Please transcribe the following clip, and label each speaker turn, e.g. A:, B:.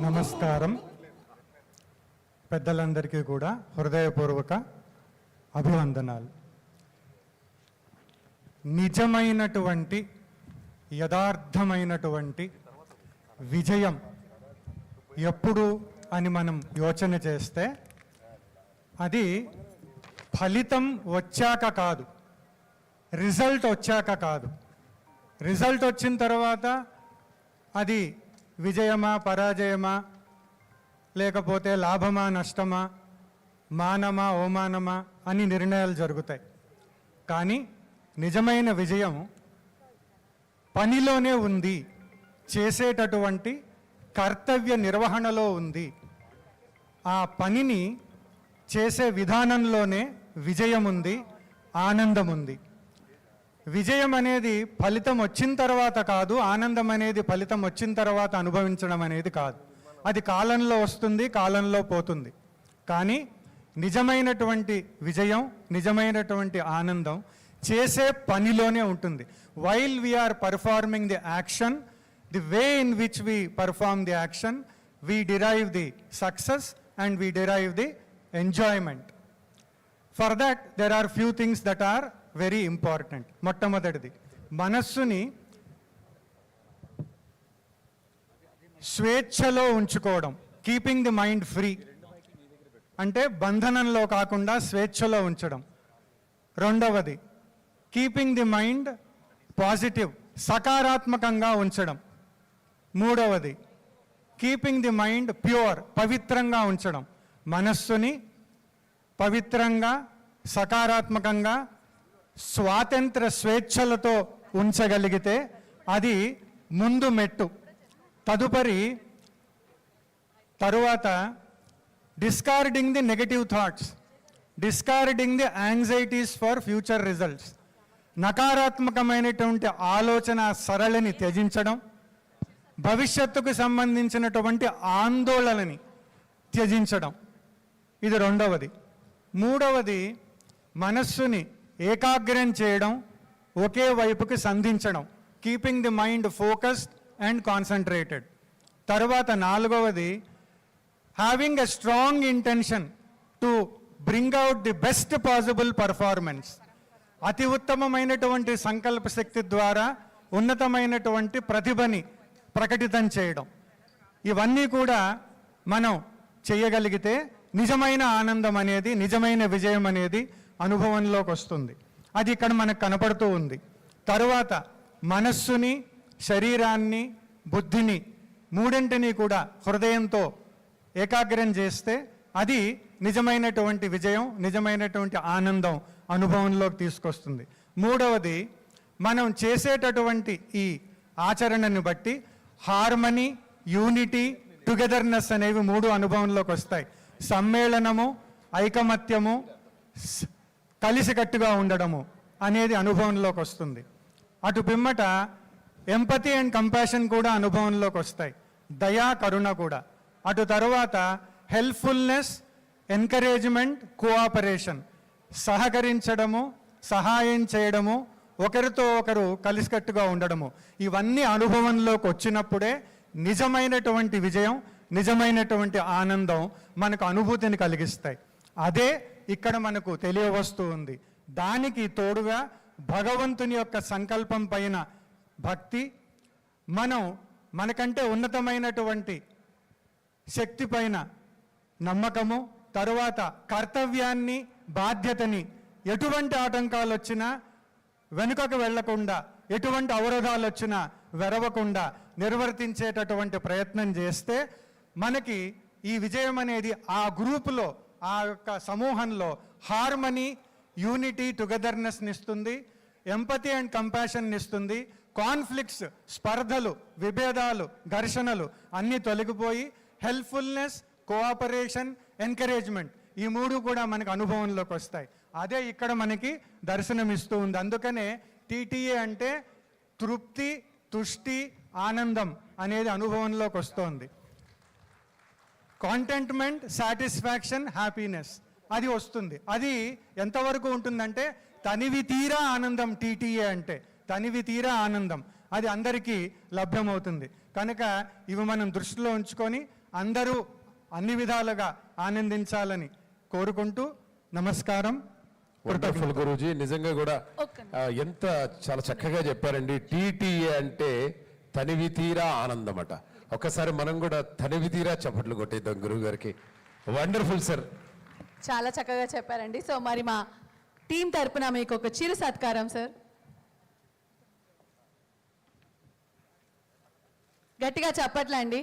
A: నమస్కారం. పెద్దలందరికీ కూడా హృదయపూర్వక అభివందనాలు. నిజమైనటువంటి యథార్థమైనటువంటి విజయం ఎప్పుడు అని మనం యోచన చేస్తే అది ఫలితం వచ్చాక కాదు, రిజల్ట్ వచ్చాక కాదు. రిజల్ట్ వచ్చిన తర్వాత అది విజయమా పరాజయమా, లేకపోతే లాభమా నష్టమా, మానమా అవమానమా అని నిర్ణయాలు జరుగుతాయి. కానీ నిజమైన విజయం పనిలోనే ఉంది, చేసేటటువంటి కర్తవ్య నిర్వహణలో ఉంది. ఆ పనిని చేసే విధానంలోనే విజయం ఉంది, ఆనందం ఉంది. విజయం అనేది ఫలితం వచ్చిన తర్వాత కాదు, ఆనందం అనేది ఫలితం వచ్చిన తర్వాత అనుభవించడం అనేది కాదు. అది కాలంలో వస్తుంది, కాలంలో పోతుంది. కానీ నిజమైనటువంటి విజయం, నిజమైనటువంటి ఆనందం చేసే పనిలోనే ఉంటుంది. While we're performing the action, the way in which we perform the action, we derive the success and we derive the enjoyment. For that there are few things that are very important. మొట్టమొదటిది, మనస్సుని స్వేచ్ఛలో ఉంచుకోవడం, keeping the mind free, అంటే బంధనంలో కాకుండా స్వేచ్ఛలో ఉంచడం. రెండవది, keeping the mind positive, సకారాత్మకంగా ఉంచడం. మూడవది, keeping the mind pure, పవిత్రంగా ఉంచడం. మనస్సుని పవిత్రంగా, సకారాత్మకంగా, స్వాతంత్ర స్వేచ్ఛలతో ఉంచగలిగితే అది ముందు మెట్టు. తరువాత discarding the negative thoughts, discarding the anxieties for future results. నకారాత్మకమైనటువంటి ఆలోచన సరళిని త్యజించడం, భవిష్యత్తుకు సంబంధించినటువంటి ఆందోళనని త్యజించడం. ఇది రెండవది. మూడవది, మనస్సుని ఏకాగ్రం చేయడం, ఒకే వైపుకి సంధించడం, keeping the mind focused and concentrated. తర్వాత నాలుగవది, having a strong intention to bring out the best possible performance. అతి ఉత్తమమైనటువంటి సంకల్ప శక్తి ద్వారా ఉన్నతమైనటువంటి ప్రతిభని ప్రకటితం చేయడం. ఇవన్నీ కూడా మనం చేయగలిగితే నిజమైన ఆనందం అనేది, నిజమైన విజయం అనేది అనుభవంలోకి వస్తుంది. అది ఇక్కడ మనకు కనపడుతూ ఉంది. తరువాత మనస్సుని, శరీరాన్ని, బుద్ధిని మూడింటిని కూడా హృదయంతో ఏకాగ్రం చేస్తే అది నిజమైనటువంటి విజయం, నిజమైనటువంటి ఆనందం అనుభవంలోకి తీసుకొస్తుంది. మూడవది, మనం చేసేటటువంటి ఈ ఆచరణని బట్టి హార్మనీ, యూనిటీ, టుగెదర్నెస్ అనేవి మూడు అనుభవంలోకి వస్తాయి. సమ్మేళనము, ఐకమత్యము, కలిసికట్టుగా ఉండడము అనేది అనుభవంలోకి వస్తుంది. అటు పిమ్మట ఎంపతి అండ్ కంపాషన్ కూడా అనుభవంలోకి వస్తాయి, దయా, కరుణ కూడా. అటు తరువాత హెల్ప్ఫుల్నెస్, ఎంకరేజ్మెంట్, కోఆపరేషన్, సహకరించడము, సహాయం చేయడము, ఒకరితో ఒకరు కలిసికట్టుగా ఉండడము. ఇవన్నీ అనుభవంలోకి వచ్చినప్పుడే నిజమైనటువంటి విజయం, నిజమైనటువంటి ఆనందం మనకు అనుభూతిని కలిగిస్తాయి. అదే ఇక్కడ మనకు తెలియవస్తూ ఉంది. దానికి తోడుగా భగవంతుని యొక్క సంకల్పం పైన భక్తి, మనం మనకంటే ఉన్నతమైనటువంటి శక్తి పైన నమ్మకము, తరువాత కర్తవ్యాన్ని, బాధ్యతని ఎటువంటి ఆటంకాలు వచ్చినా వెనుకకు వెళ్లకుండా, ఎటువంటి అవరోధాలు వచ్చినా వెరవకుండా నిర్వర్తించేటటువంటి ప్రయత్నం చేస్తే మనకి ఈ విజయం అనేది ఆ గ్రూపులో, ఆ యొక్క సమూహంలో హార్మనీ, యూనిటీ, టుగెదర్నెస్ని ఇస్తుంది, ఎంపతి అండ్ కంపాషన్ ఇస్తుంది. కాన్ఫ్లిక్ట్స్, స్పర్ధలు, విభేదాలు, ఘర్షణలు అన్నీ తొలగిపోయి హెల్ప్ఫుల్నెస్, కోఆపరేషన్, ఎంకరేజ్మెంట్ ఈ మూడు కూడా మనకు అనుభవంలోకి వస్తాయి. అదే ఇక్కడ మనకి దర్శనమిస్తూ ఉంది. అందుకనే టీటీఏ అంటే తృప్తి, తుష్టి, ఆనందం అనేది అనుభవంలోకి వస్తుంది. కాంటెంట్మెంట్, సాటిస్ఫాక్షన్, హ్యాపీనెస్ అది వస్తుంది. అది ఎంతవరకు ఉంటుందంటే తనివి తీరా ఆనందం. టీటీఏ అంటే తనివి తీరా ఆనందం, అది అందరికీ లభ్యమవుతుంది. కనుక ఇవి మనం దృష్టిలో ఉంచుకొని అందరూ అన్ని విధాలుగా ఆనందించాలని కోరుకుంటూ నమస్కారం.
B: వండర్ఫుల్ గురూజీ, నిజంగా కూడా ఎంత చాలా చక్కగా చెప్పారండి. టీటీఏ అంటే తనివి తీరా ఆనందం అట. ఒక్కసారి మనం కూడా తనివి తీరా చప్పట్లు కొట్టేద్దాం గురువు గారికి. వండర్ఫుల్ సార్,
C: చాలా చక్కగా చెప్పారండి. సో మరి మా టీం తరపున మీకు ఒక చిరు సత్కారం సార్. గట్టిగా చప్పట్లండి.